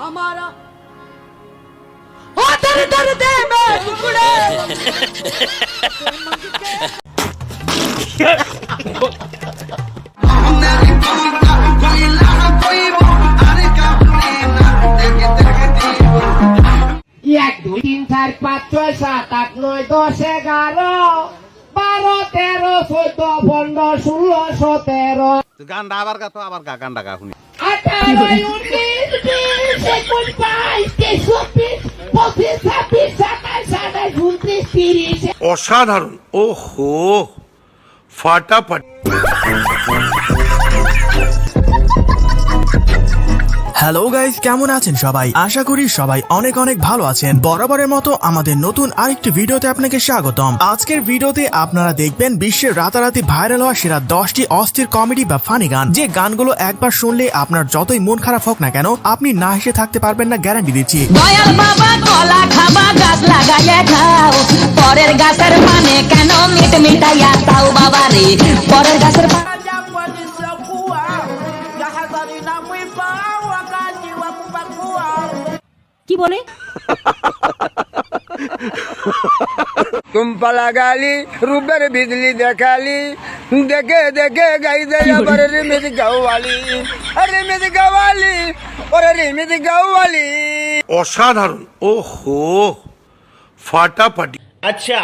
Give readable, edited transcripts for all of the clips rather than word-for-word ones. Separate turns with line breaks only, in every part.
हमारा ओ दर दर दे में टुकड़े एक दो तीन चार पाँच छः सात आठ नौ 10 11 12 13 14 15 16 17
গানটা আবার গা তো আবার গা গানটা গা শুনি
18 19 20 21 22 23 24 25 26 27 28 29 30
অসাধারণ ওহো ফাটাফাটি।
হ্যালো গাইস, কেমন আছেন সবাই? আশা করি সবাই অনেক অনেক ভালো আছেন। বরাবরের মতো আমাদের নতুন আরেকটি ভিডিওতে আপনাকে স্বাগতম। আজকের ভিডিওতে আপনারা দেখবেন বিশ্বের রাতারাতি ভাইরাল হওয়া সেরা 10টি অস্থির কমেডি বা ফানি গান, যে গানগুলো একবার শুনলে আপনার যতই মন খারাপ হোক না কেন আপনি না হেসে থাকতে পারবেন না, গ্যারান্টি দিচ্ছি।
দয়াল বাবা কলা খাবা গাছ লাগাইয়া খাও, পরের গাছের মানে কেন মিট মিটাইয়া তাও বাবা রে, পরের গাছের কি বলে
तुम पला गाली रूबर बिजली देखाली देखे देखे गई दे पर रिमित गवाली अरे रिमित गवाली और रिमित गवाली
অসাধারণ ওহো ফাটাফাটি।
अच्छा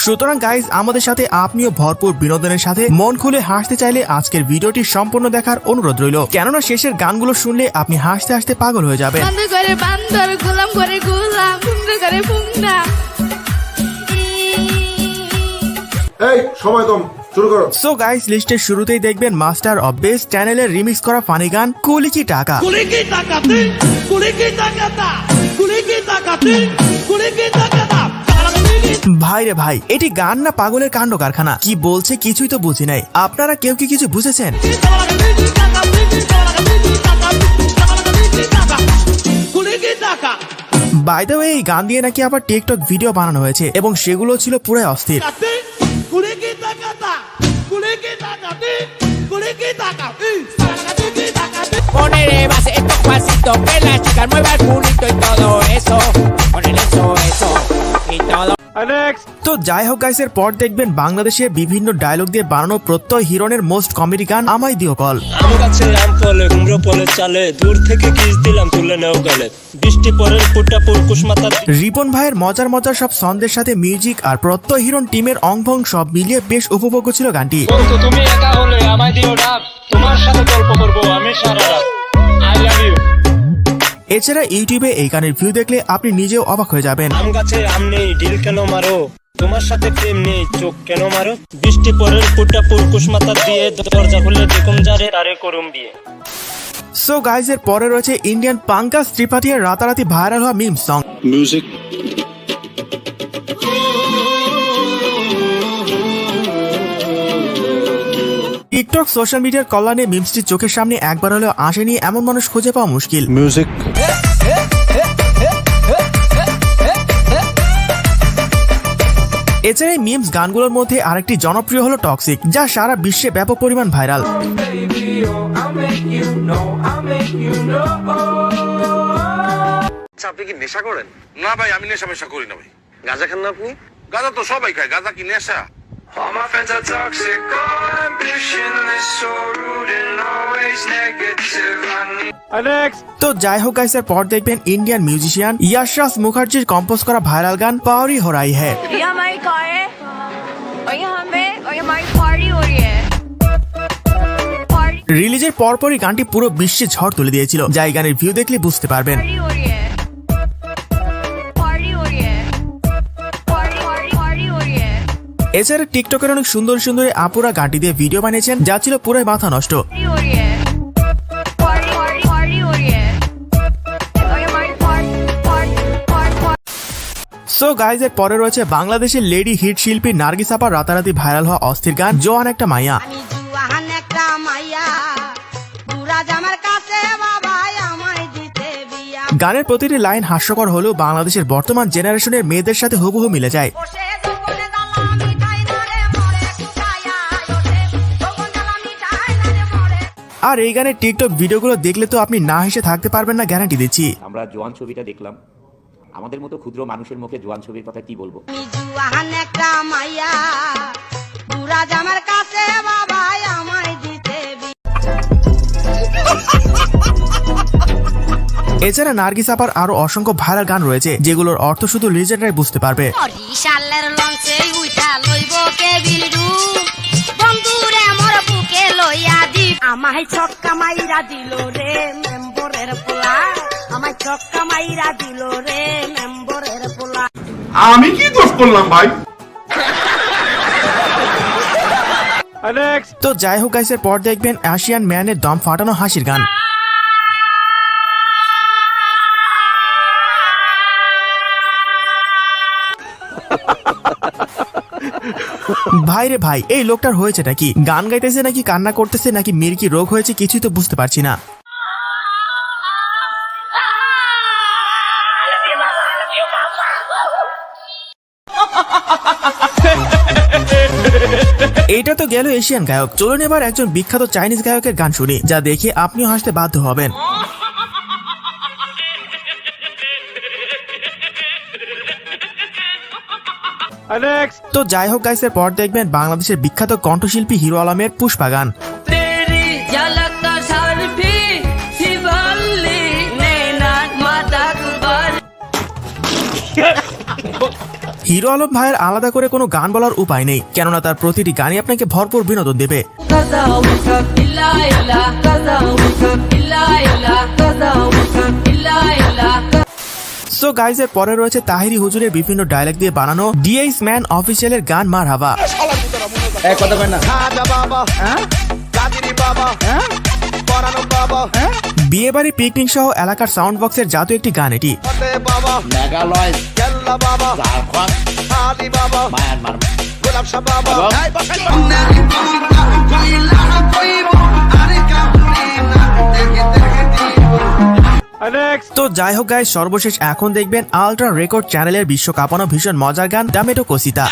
সুতরাং গাইজ, আমাদের সাথে আপনিও ভরপুর বিনোদনের সাথে মন খুলে হাসতে চাইলে আজকের ভিডিওটি সম্পূর্ণ দেখার অনুরোধ রইল, কেননা শেষের গানগুলো শুনলে আপনি হাসতে হাসতে পাগল হয়ে যাবেন।
বন্ধ করে বান্দর গোলাম করে গোলাম বন্ধ করে ফুংনা।
এই সময় কম, শুরু করো।
সো গাইস, লিস্টের শুরুতেই দেখবেন মাস্টার অফ বেস্ট চ্যানেলের রিমিক্স করা ফানি গান কুলি কি টাকা। ভাই রে ভাই, এটি গান না পাগলের কাণ্ড কারখানা? কি বলছে কিছুই তো বুঝি নাই। আপনারা কেউ কি কিছু বুঝেছেন? বাই দ্য ওয়ে, এই গান দিয়ে নাকি আবার টিকটক ভিডিও বানানো হয়েছে এবং সেগুলো ছিল পুরাই অস্থির।
Ponele base estos pasitos que la chica mueva el culito y todo eso. Ponele eso y todo.
তো যাই হোক গাইসের পর দেখবেন বাংলাদেশের বিভিন্ন ডায়লগ দিয়ে বানানো প্রত্যয় হিরণের মোস্ট কমেডি গান আমায় দিও কল।
আম গাছে আম ফলে কুমড়ো ফলে চালে দূর থেকে কিস দিলাম তুলে নেও গলে বৃষ্টি পরের ফুটা পুরকুশ মাথা।
রিপন ভাইয়ের মজার মজার সব ছন্দের সাথে মিউজিক আর প্রত্যয় হিরণ টিমের অংভং সব মিলিয়ে বেশ উপভোগ্য ছিল গানটি।
বন্ধু তুমি একা হলে আমায় দিও ডাব, তোমার সাথে গল্প করবো আমি সারা রাত। I love you.
এছাড়া ইউটিউবে এই গানের ভিউ দেখলে আপনি নিজেও অবাক হয়ে যাবেন।
আম গাছে আম নেই ডিল কেন মারো, তোমার সাথে প্রেম নেই চোখ কেন মারো, বৃষ্টি পরের ফুটা পুরকুশ মাথা দিয়ে দরজা খুলে দেখুন যারে তারে করুম বিয়ে।
সো গাইজ, এর পরে রয়েছে ইন্ডিয়ান পাঙ্কাজ ত্রিপাঠীর রাতারাতি ভাইরাল হওয়া মিম সং মিউজিক। টিকটক সোশ্যাল মিডিয়ার কল্যাণে মিমসটি চোখের সামনে একবার হলেও আসেনি এমন মানুষ খুঁজে পাওয়া মুশকিল। মিউজিক। এছাড়া এই মিমস গানগুলোর মধ্যে আরেকটি জনপ্রিয় হলো টক্সিক, যা সারা বিশ্বে ব্যাপক পরিমাণ ভাইরাল।
আপনি কি নেশা করেন? না ভাই, আমি নেশা মেশা করি না ভাই। গাঁজা খান না আপনি? গাঁজা তো সবাই খায়, গাঁজা কি নেশা?
তো যাই হোক গাইস, এর পর দেখবেন ইন্ডিয়ান মিউজিশিয়ান ইয়াশরাজ মুখার্জির কম্পোজ করা ভাইরাল গান পাওয়ারি हो रही है।
ये हमारी कार है और यहाँ पे और ये हमारी पार्टी हो रही है।
রিলিজের পরপরই গানটি পুরো বিশ্বে ঝড় তুলে দিয়েছিল, যা এই গানের ভিউ দেখলে বুঝতে পারবেন।
पार्टी हो रही है। पार्टी हो रही है। पार्टी हो रही है।
এছাড়া টিকটকের অনেক সুন্দর সুন্দর আপুরা গানটি দিয়ে ভিডিও বানিয়েছেন, যা ছিল পুরোই মাথা নষ্ট।
पार्टी हो रही है। पार्टी हो रही है। और ये हमारी पार्टी।
সো গাইজ, এর পরে রয়েছে বাংলাদেশের লেডি হিট শিল্পী নার্গিস আপার রাতারাতি ভাইরাল হওয়া অস্থির গান জোয়ান একটা মাইয়া। গানের প্রতিটি লাইন হাস্যকর হলেও বাংলাদেশের বর্তমান জেনারেশনের মেয়েদের সাথে হুবহু মিলে যায়। আর আর এই গানের টিকটক ভিডিওগুলো দেখলে তো আপনি না হেসে থাকতে পারবেন না, গ্যারান্টি দিচ্ছি।
আমরা জোয়ান ছবিটা দেখলাম, আমাদের মতো ক্ষুদ্র মানুষের মুখে জোয়ান ছবির কথা কি বলবো।
এছাড়া নার্গিস আপার আরো অসংখ্য ভাইরাল গান রয়েছে যেগুলোর অর্থ শুধু লিজেন্ডরাই বুঝতে পারবে।
আমায় ছক্কা মাইরা দিল রে মেম্বরের পোলা, আমায় ছক্কা মাইরা দিল রে মেম্বরের পোলা।
আমি কি দোষ করলাম ভাই?
তো যাই হোক গাইসের পর দেখবেন এশিয়ান ম্যানের দম ফাটানো হাসির গান। ভাই রে ভাই, এই লোকটার হয়েছে নাকি? গান গাইতেছে নাকি কান্না করতেছে নাকি মির্কি রোগ হয়েছে কিছুই তো বুঝতে পারছি না। এইটা তো গেল এশিয়ান গায়ক। চলুন এবার একজন বিখ্যাত চাইনিজ গায়কের গান শুনি, যা দেখে আপনিও হাসতে বাধ্য হবেন। তো যাই হোক গাইসের পর দেখবেন বাংলাদেশের বিখ্যাত কণ্ঠশিল্পী হিরো আলমের পুষ্পা গান। হিরো আলম ভাইয়ের আলাদা করে কোনো গান বলার উপায় নেই, কেননা তার প্রতিটি গানই আপনাকে ভরপুর বিনোদন দেবে। সো গাইজ এর পরে রয়েছে তাহিরি হুজুরের বিভিন্ন ডায়লগ দিয়ে বানানো ডিএস ম্যান অফিসিয়ালের গান মারহাবা। বিয়ে বাড়ি পিকনিক সহ এলাকার সাউন্ড বক্সের জাতীয় একটি গান এটি। তো যাই হোক গাইস, সর্বশেষ এখন দেখবেন আল্ট্রা রেকর্ড চ্যানেলের বিশ্ব কাঁপানো ভীষণ মজার গান টমেটো কসিতা।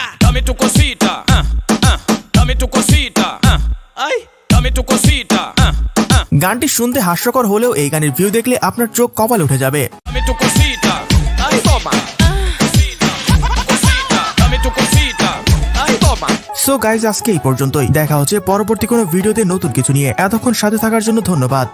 গানটি শুনতে হাস্যকর হলেও এই গানের ভিউ দেখলে আপনার চোখ কপালে উঠে যাবে। সো গাইজ আজকে এই পর্যন্তই, দেখা হচ্ছে পরবর্তী কোনো ভিডিওতে নতুন কিছু নিয়ে। এতক্ষণ সাথে থাকার জন্য ধন্যবাদ।